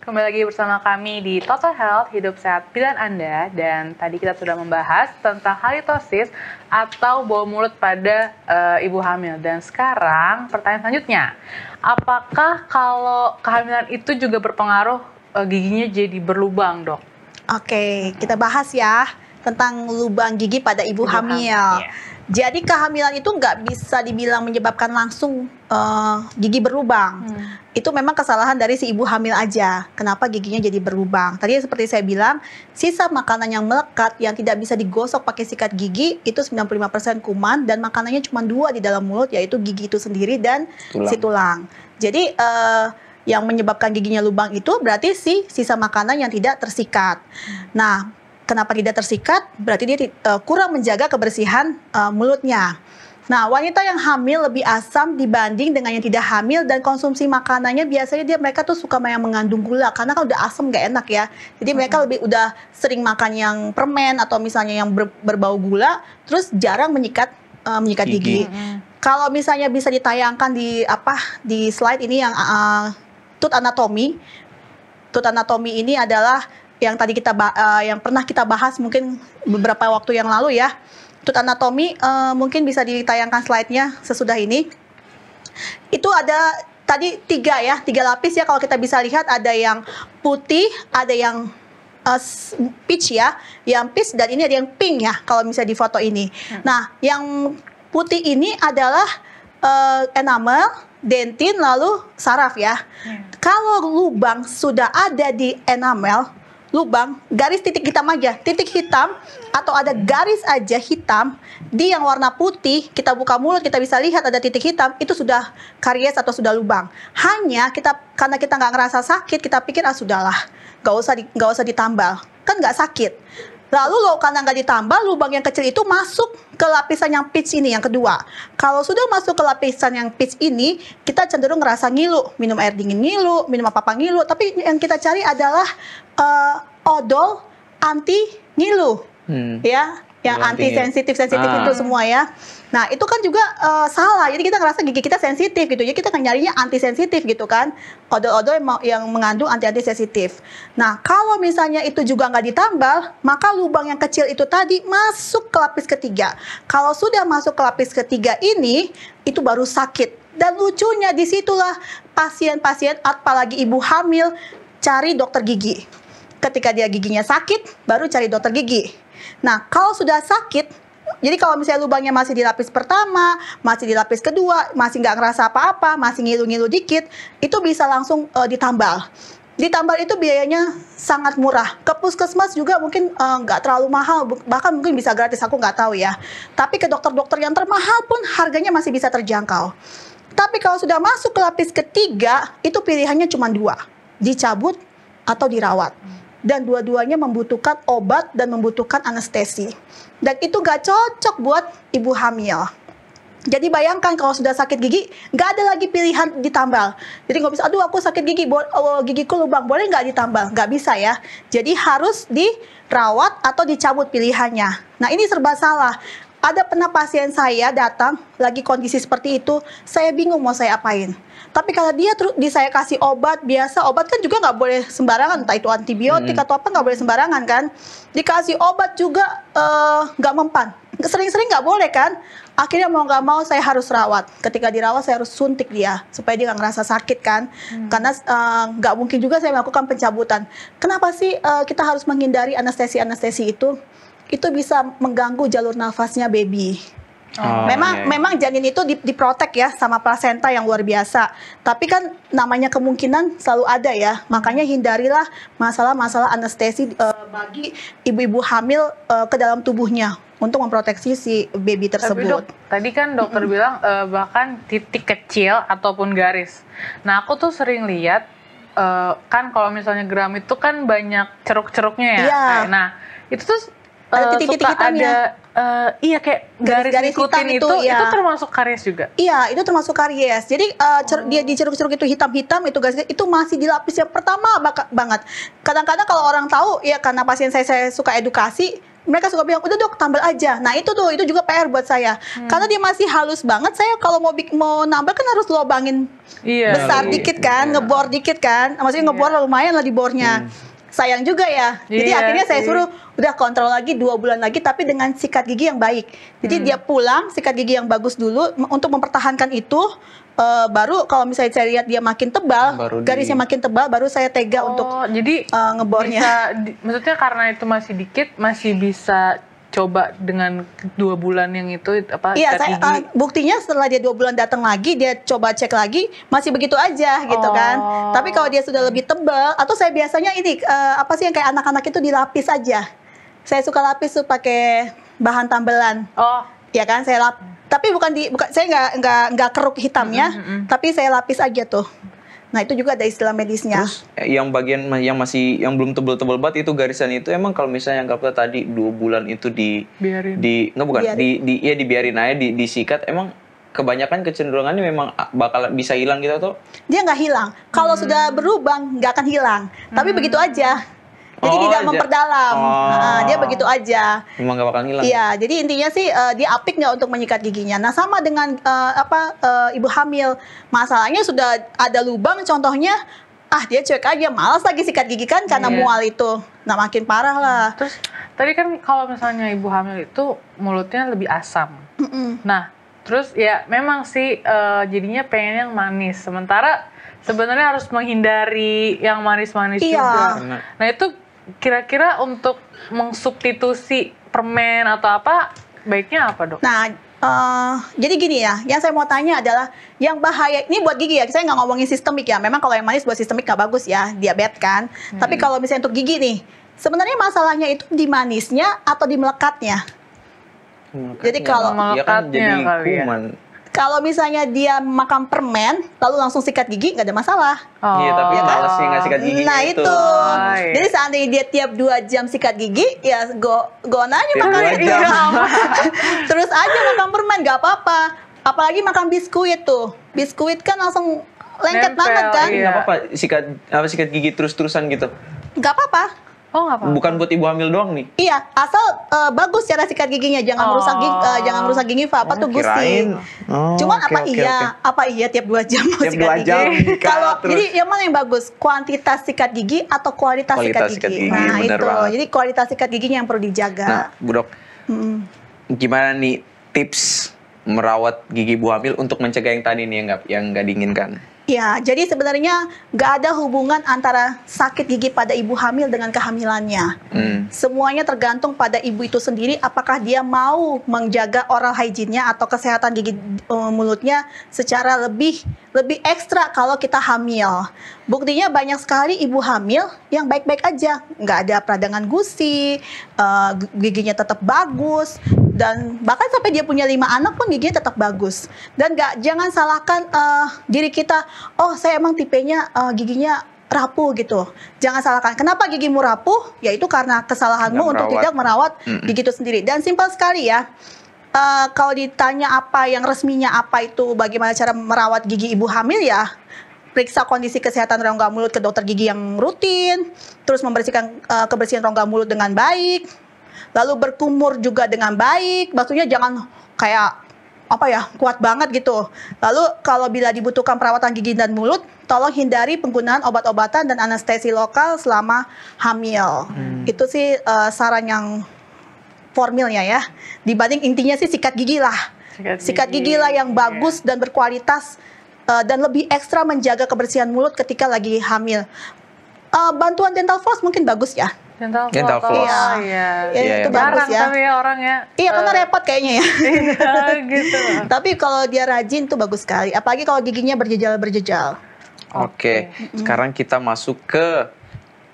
B: Kembali lagi bersama kami di Total Health, hidup sehat pilihan Anda. Dan tadi kita sudah membahas tentang halitosis atau bau mulut pada ibu hamil. Dan sekarang pertanyaan selanjutnya, apakah kalau kehamilan itu juga berpengaruh giginya jadi berlubang, Dok?
A: Oke, kita bahas ya tentang lubang gigi pada ibu hamil. Jadi kehamilan itu nggak bisa dibilang menyebabkan langsung gigi berlubang. Itu memang kesalahan dari si ibu hamil aja. Kenapa giginya jadi berlubang? Tadi seperti saya bilang, sisa makanan yang melekat yang tidak bisa digosok pakai sikat gigi itu 95% kuman dan makanannya cuma 2 di dalam mulut, yaitu gigi itu sendiri dan si tulang. Jadi yang menyebabkan giginya lubang itu berarti sisa makanan yang tidak tersikat. Nah, kenapa tidak tersikat? Berarti dia kurang menjaga kebersihan mulutnya. Nah, wanita yang hamil lebih asam dibanding dengan yang tidak hamil, dan konsumsi makanannya biasanya mereka tuh suka yang mengandung gula karena kalau udah asam gak enak ya. Jadi mereka udah sering makan yang permen atau misalnya yang berbau gula, terus jarang menyikat gigi. Kalau misalnya bisa ditayangkan di slide ini yang tooth anatomy. Tooth anatomy ini adalah yang tadi yang pernah kita bahas mungkin beberapa waktu yang lalu ya. Tooth anatomy mungkin bisa ditayangkan slide-nya sesudah ini. Itu ada tadi 3 lapis ya, kalau kita bisa lihat ada yang putih, ada yang peach ya, yang peach, dan ini ada yang pink ya kalau misalnya di foto ini. Nah, yang putih ini adalah enamel, dentin, lalu saraf ya. Kalau lubang sudah ada di enamel, lubang, garis titik hitam aja, titik hitam atau ada garis aja hitam di yang warna putih, kita buka mulut kita bisa lihat ada titik hitam, itu sudah karies atau sudah lubang. Hanya karena kita nggak ngerasa sakit, kita pikir sudahlah, nggak usah ditambal, kan nggak sakit. Lalu karena nggak ditambal, lubang yang kecil itu masuk ke lapisan yang peach ini, yang kedua. Kalau sudah masuk ke lapisan yang peach ini, kita cenderung ngerasa ngilu, minum air dingin ngilu, minum apa-apa ngilu. Tapi yang kita cari adalah odol anti ngilu, ya, yang anti sensitif itu semua ya. Nah, itu kan juga salah. Jadi kita ngerasa gigi kita sensitif gitu. Jadi kita kan nyarinya anti sensitif gitu kan. Odol-odol yang mengandung anti sensitif. Nah, kalau misalnya itu juga nggak ditambal, maka lubang yang kecil itu tadi masuk ke lapis ketiga. Kalau sudah masuk ke lapis ketiga ini, itu baru sakit. Dan lucunya disitulah pasien-pasien, apalagi ibu hamil, cari dokter gigi. Ketika dia giginya sakit, baru cari dokter gigi. Nah, kalau sudah sakit, jadi kalau misalnya lubangnya masih di lapis pertama, masih di lapis kedua, masih nggak ngerasa apa-apa, masih ngilu-ngilu dikit, itu bisa langsung ditambal. Ditambal itu biayanya sangat murah. Ke puskesmas juga mungkin nggak terlalu mahal, bahkan mungkin bisa gratis, aku nggak tahu ya. Tapi ke dokter-dokter yang termahal pun harganya masih bisa terjangkau. Tapi kalau sudah masuk ke lapis ketiga, itu pilihannya cuma 2, dicabut atau dirawat. Dan dua-duanya membutuhkan obat dan membutuhkan anestesi. Dan itu nggak cocok buat ibu hamil. Jadi bayangkan kalau sudah sakit gigi, nggak ada lagi pilihan ditambal. Jadi nggak bisa, aduh aku sakit gigi, gigiku lubang, boleh nggak ditambal? Nggak bisa ya. Jadi harus dirawat atau dicabut pilihannya. Nah, ini serba salah. Ada pernah pasien saya datang lagi kondisi seperti itu, saya bingung mau saya apain. Tapi kalau dia saya kasih obat biasa, obat kan juga nggak boleh sembarangan, entah itu antibiotik atau apa, nggak boleh sembarangan kan. Dikasih obat juga nggak mempan, sering-sering nggak boleh kan. Akhirnya mau nggak mau saya harus rawat. Ketika dirawat saya harus suntik dia supaya dia nggak ngerasa sakit kan. Karena nggak mungkin juga saya melakukan pencabutan. Kenapa sih kita harus menghindari anestesi itu? Itu bisa mengganggu jalur nafasnya baby. Memang janin itu diprotek ya sama plasenta yang luar biasa. Tapi kan namanya kemungkinan selalu ada ya. Makanya hindarilah masalah-masalah anestesi bagi ibu-ibu hamil ke dalam tubuhnya untuk memproteksi si baby tersebut.
B: Tapi dok, tadi kan dokter bilang bahkan titik kecil ataupun garis. Nah aku tuh sering lihat kan kalau misalnya gram itu kan banyak ceruk-ceruknya ya.
A: Iya.
B: Nah itu tuh
A: ada titik-titik hitamnya.
B: Iya kayak garis
A: hitam
B: itu
A: ya.
B: termasuk karies juga.
A: Iya, itu termasuk karies. Jadi dia di ceruk-ceruk itu hitam-hitam itu garis itu masih di lapis yang pertama banget. Kadang-kadang kalau orang tahu ya karena pasien saya suka edukasi, mereka suka bilang udah dok tambal aja. Nah itu juga PR buat saya. Karena dia masih halus banget. Saya kalau mau nambal kan harus lobangin besar dikit kan, ngebor dikit kan. Maksudnya ngebor lumayan lah di bornya. Sayang juga ya. Jadi akhirnya saya suruh udah kontrol lagi 2 bulan lagi tapi dengan sikat gigi yang baik. Jadi dia pulang sikat gigi yang bagus dulu untuk mempertahankan itu. Baru kalau misalnya saya lihat dia makin tebal, garisnya makin tebal, baru saya tega untuk
B: jadi
A: ngebornya.
B: Maksudnya karena itu masih dikit, masih bisa coba dengan 2 bulan yang itu
A: iya, buktinya setelah dia 2 bulan datang lagi, dia coba cek lagi masih begitu aja gitu kan. Tapi kalau dia sudah lebih tebal, atau saya biasanya ini apa sih yang kayak anak-anak itu dilapis aja. Saya suka lapis tuh pakai bahan tambelan. Ya kan, saya tapi saya nggak keruk hitamnya, tapi saya lapis aja tuh. Nah itu juga ada istilah medisnya.
C: Terus yang bagian yang belum tebel-tebel banget itu garisan itu emang kalau misalnya anggaplah tadi 2 bulan itu dibiarin aja disikat, emang kebanyakan kecenderungannya memang bakal bisa hilang gitu atau?
A: Dia nggak hilang. Kalau sudah berlubang nggak akan hilang. Tapi begitu aja. Jadi tidak memperdalam. Dia begitu aja.
C: Memang gak bakal hilang.
A: Iya, jadi intinya sih dia apik nggak untuk menyikat giginya. Nah sama dengan ibu hamil, masalahnya sudah ada lubang, contohnya dia cuek aja, malas lagi sikat gigi kan karena mual itu. Nah makin parah lah.
B: Terus tadi kan kalau misalnya ibu hamil itu mulutnya lebih asam. Nah terus ya memang sih jadinya pengen yang manis. Sementara sebenarnya harus menghindari yang manis-manis juga. Nah itu kira-kira untuk mengsubstitusi permen atau apa, baiknya apa dok?
A: Nah, jadi gini ya, yang saya mau tanya adalah yang bahaya, ini buat gigi ya, saya nggak ngomongin sistemik ya, memang kalau yang manis buat sistemik nggak bagus ya, diabetes kan. Tapi kalau misalnya untuk gigi nih, sebenarnya masalahnya itu di manisnya atau di melekatnya? Jadi kalau
B: melekatnya kali ya.
A: Kalau misalnya dia makan permen, lalu langsung sikat gigi, nggak ada masalah.
C: Iya, tapi malas sih nggak sikat gigi.
A: Nah itu. Jadi seandainya dia tiap 2 jam sikat gigi, ya go aja makan itu. Terus aja makan permen, nggak apa-apa. Apalagi makan biskuit tuh. Biskuit kan langsung lengket banget kan.
C: Nggak apa-apa sikat gigi terus-terusan gitu.
A: Nggak apa-apa.
C: Bukan buat ibu hamil doang nih.
A: Iya, asal bagus cara sikat giginya, jangan merusak gingiva tuh gusi. Cuman apa iya tiap 2 jam mau sikat gigi? Kalau jadi yang mana yang bagus? Kuantitas sikat gigi atau kualitas sikat gigi? Nah itu. Banget. Jadi kualitas sikat giginya yang perlu dijaga.
C: Nah, Bu Dok. Gimana nih tips merawat gigi ibu hamil untuk mencegah yang tadi nih yang nggak diinginkan?
A: Ya, jadi sebenarnya nggak ada hubungan antara sakit gigi pada ibu hamil dengan kehamilannya. Semuanya tergantung pada ibu itu sendiri, apakah dia mau menjaga oral hygiene-nya atau kesehatan gigi mulutnya secara lebih ekstra kalau kita hamil. Buktinya banyak sekali ibu hamil yang baik-baik aja, nggak ada peradangan gusi, giginya tetap bagus, dan bahkan sampai dia punya 5 anak pun giginya tetap bagus. Dan jangan salahkan diri kita, saya emang tipenya giginya rapuh gitu. Jangan salahkan. Kenapa gigimu rapuh? Yaitu karena kesalahanmu untuk tidak merawat gigi itu sendiri. Dan simpel sekali ya. Kalau ditanya apa yang resminya apa itu, bagaimana cara merawat gigi ibu hamil ya, periksa kondisi kesehatan rongga mulut ke dokter gigi yang rutin, terus membersihkan kebersihan rongga mulut dengan baik, lalu berkumur juga dengan baik, maksudnya jangan kayak kuat banget gitu. Lalu kalau bila dibutuhkan perawatan gigi dan mulut, tolong hindari penggunaan obat-obatan dan anestesi lokal selama hamil. Itu sih saran yang formilnya ya. Dibanding intinya sih sikat gigi lah. Sikat gigi lah yang bagus dan berkualitas dan lebih ekstra menjaga kebersihan mulut ketika lagi hamil. Bantuan dental floss mungkin bagus ya.
C: Dental floss.
A: Iya.
B: Iya.
A: Ya, itu
B: Jarang
A: bagus ya.
B: tapi ya orang ya.
A: Iya, karena repot kayaknya ya.
B: Iya, gitu.
A: Tapi kalau dia rajin tuh bagus sekali. Apalagi kalau giginya berjejal-berjejal.
C: Oke, sekarang kita masuk ke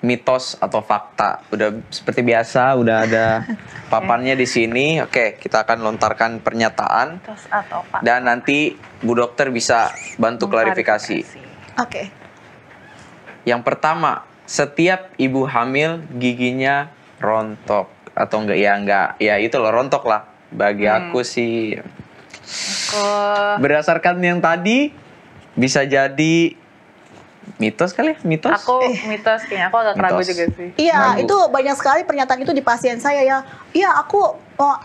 C: mitos atau fakta. Udah seperti biasa, udah ada papannya di sini. Oke, kita akan lontarkan pernyataan
B: Terus atau apa?
C: dan nanti Bu Dokter bisa bantu klarifikasi.
A: Oke.
C: Yang pertama, setiap ibu hamil giginya rontok atau enggak, ya itu loh, rontok lah. Bagi aku sih berdasarkan yang tadi bisa jadi mitos kali ya, mitos.
B: Aku mitos kayaknya, aku agak ragu
C: Mitos.
B: juga sih.
A: Iya,
C: Ragu.
A: itu banyak sekali pernyataan itu di pasien saya ya. Iya,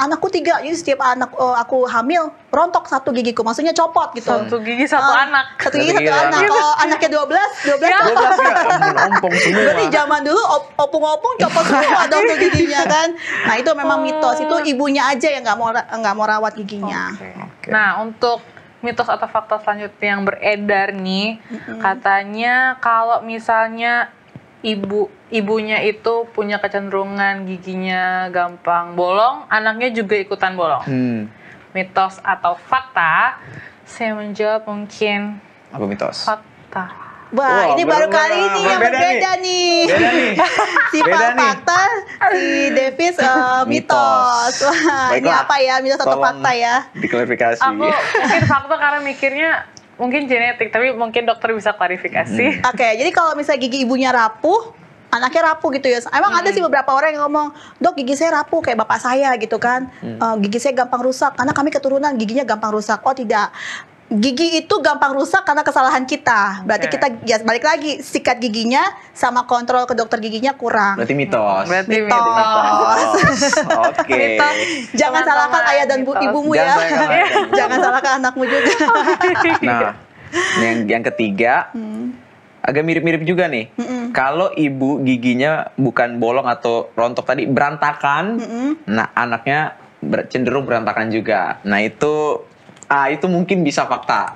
A: anakku 3, jadi setiap aku hamil rontok satu gigiku, maksudnya copot gitu.
B: Satu gigi satu anak.
A: Satu gigi
C: Satu
A: satu
C: gigi
A: anak.
C: anak.
A: Kalau anaknya 12
C: 12 ya, ampun, ompong semua.
A: Berarti zaman dulu opung-opung copot semua dong tuh giginya kan. Nah itu memang mitos, itu ibunya aja yang nggak mau rawat giginya.
C: Oke.
B: Nah, untuk mitos atau fakta selanjutnya yang beredar nih, katanya kalau misalnya ibunya itu punya kecenderungan giginya gampang bolong, anaknya juga ikutan bolong. Mitos atau fakta? Saya menjawab mungkin
C: Apa mitos?
B: fakta.
A: Wah, ini baru
C: berbeda.
A: kali ini yang
C: Berbeda
A: berbeda nih.
C: Beda nih.
A: Si
C: Beda nih.
A: fakta, si Davis mitos.
C: Mitos.
A: Wah, ini
C: Baiklah,
A: apa ya, mitos atau
C: tolong
A: fakta ya?
C: diklarifikasi.
B: Aku mungkin fakta karena mikirnya mungkin genetik, tapi mungkin dokter bisa klarifikasi.
A: Oke, jadi kalau misalnya gigi ibunya rapuh, anaknya rapuh gitu ya. Emang ada sih beberapa orang yang ngomong, dok gigi saya rapuh kayak bapak saya gitu kan. Gigi saya gampang rusak karena kami keturunan giginya gampang rusak. Oh tidak. Gigi itu gampang rusak karena kesalahan kita. Berarti
B: Oke.
A: kita ya balik lagi sikat giginya sama kontrol ke dokter giginya kurang.
C: Berarti mitos.
B: Berarti
A: Mitos.
B: mitos.
C: Oke.
B: Mitos.
A: Jangan salahkan
B: Teman-teman,
A: ayah dan
B: mitos.
A: ibumu
C: Jangan
A: ya.
C: salahkan ayah dan ibu.
A: Jangan salahkan anakmu juga.
C: Nah, yang ketiga agak mirip-mirip juga nih. Kalau ibu giginya bukan bolong atau rontok tadi, berantakan, nah anaknya cenderung berantakan juga. Nah itu mungkin bisa fakta.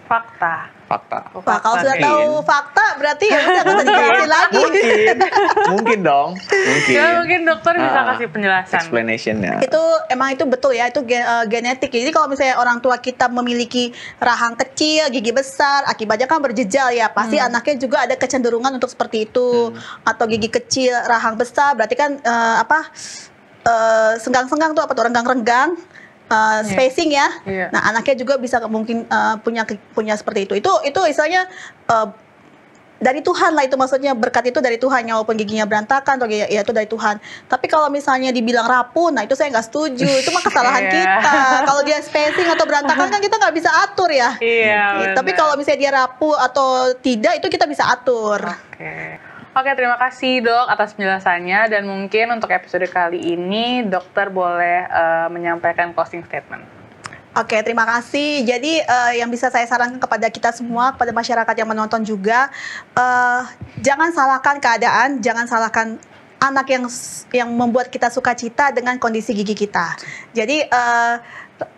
B: Fakta.
C: Fakta.
A: Wah, kalau sudah
C: Mungkin.
A: tahu fakta berarti ya udah nggak usah dijelasin lagi.
C: Mungkin dong, mungkin.
B: Ya, mungkin dokter bisa
C: Ah,
B: kasih penjelasan.
C: Explanationnya.
A: Emang itu betul ya, itu genetik. Jadi kalau misalnya orang tua kita memiliki rahang kecil, gigi besar, akibatnya kan berjejal ya. Pasti anaknya juga ada kecenderungan untuk seperti itu. Atau gigi kecil, rahang besar, berarti kan senggang-senggang tuh apa tuh, renggang-renggang. Spacing ya.
B: Iya.
A: Nah, anaknya juga bisa mungkin punya seperti itu. Itu istilahnya dari Tuhan lah, itu maksudnya berkat itu dari Tuhan, walaupun giginya berantakan atau ya itu dari Tuhan. Tapi kalau misalnya dibilang rapuh, nah itu saya nggak setuju. Itu mah kesalahan
B: Iya.
A: kita. Kalau dia spacing atau berantakan kan kita nggak bisa atur ya.
B: Iya,
A: Tapi
B: benar.
A: kalau misalnya dia rapuh atau tidak, itu kita bisa atur.
B: Oke, terima kasih dok atas penjelasannya, dan mungkin untuk episode kali ini dokter boleh menyampaikan closing statement.
A: Oke, terima kasih. Jadi yang bisa saya sarankan kepada kita semua, kepada masyarakat yang menonton juga, jangan salahkan keadaan, jangan salahkan anak yang membuat kita sukacita dengan kondisi gigi kita. Jadi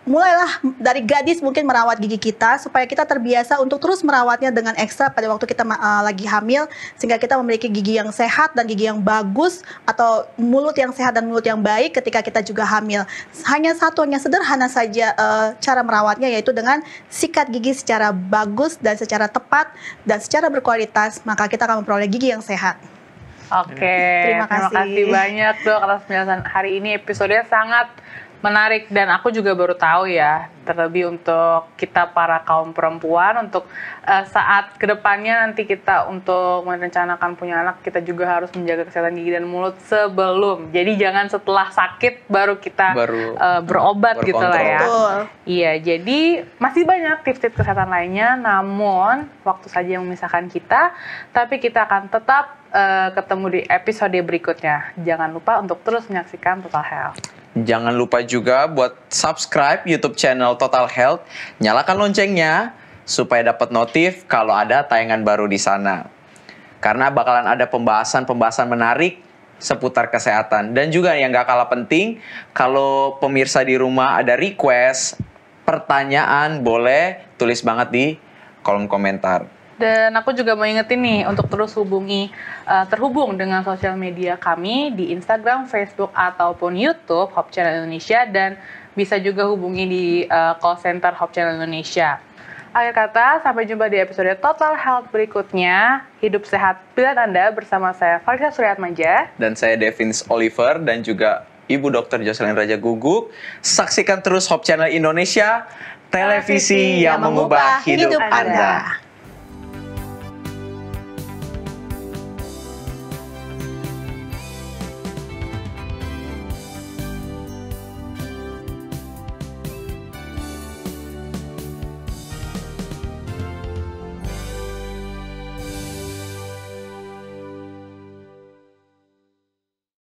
A: mulailah dari gadis mungkin merawat gigi kita supaya kita terbiasa untuk terus merawatnya dengan ekstra pada waktu kita lagi hamil, sehingga kita memiliki gigi yang sehat dan gigi yang bagus, atau mulut yang sehat dan mulut yang baik ketika kita juga hamil. Hanya sederhana saja cara merawatnya, yaitu dengan sikat gigi secara bagus dan secara tepat dan secara berkualitas, maka kita akan memperoleh gigi yang sehat.
B: Oke,
A: Terima kasih
B: banyak dok atas penjelasan hari ini. Episodenya sangat menarik dan aku juga baru tahu ya, terlebih untuk kita para kaum perempuan, untuk saat kedepannya nanti kita untuk merencanakan punya anak, kita juga harus menjaga kesehatan gigi dan mulut sebelum. Jadi jangan setelah sakit baru kita berobat gitu lah ya.
A: Betul.
B: Iya, jadi masih banyak tips-tips kesehatan lainnya, namun waktu saja yang memisahkan kita, tapi kita akan tetap ketemu di episode berikutnya. Jangan lupa untuk terus menyaksikan Total Health.
C: Jangan lupa juga buat subscribe YouTube channel Total Health, nyalakan loncengnya supaya dapat notif kalau ada tayangan baru di sana. Karena bakalan ada pembahasan-pembahasan menarik seputar kesehatan. Dan juga yang gak kalah penting, kalau pemirsa di rumah ada request, pertanyaan, boleh tulis banget di kolom komentar.
B: Dan aku juga mau ingetin nih untuk terus terhubung dengan sosial media kami di Instagram, Facebook, ataupun YouTube Hope Channel Indonesia, dan bisa juga hubungi di call center Hope Channel Indonesia. Akhir kata, sampai jumpa di episode Total Health berikutnya. Hidup sehat pilihan Anda, bersama saya Farisa Suryatmaja.
C: Dan saya Devins Oliver, dan juga Ibu Dr. Jocelyn Raja Guguk. Saksikan terus Hope Channel Indonesia, televisi yang mengubah hidup Anda.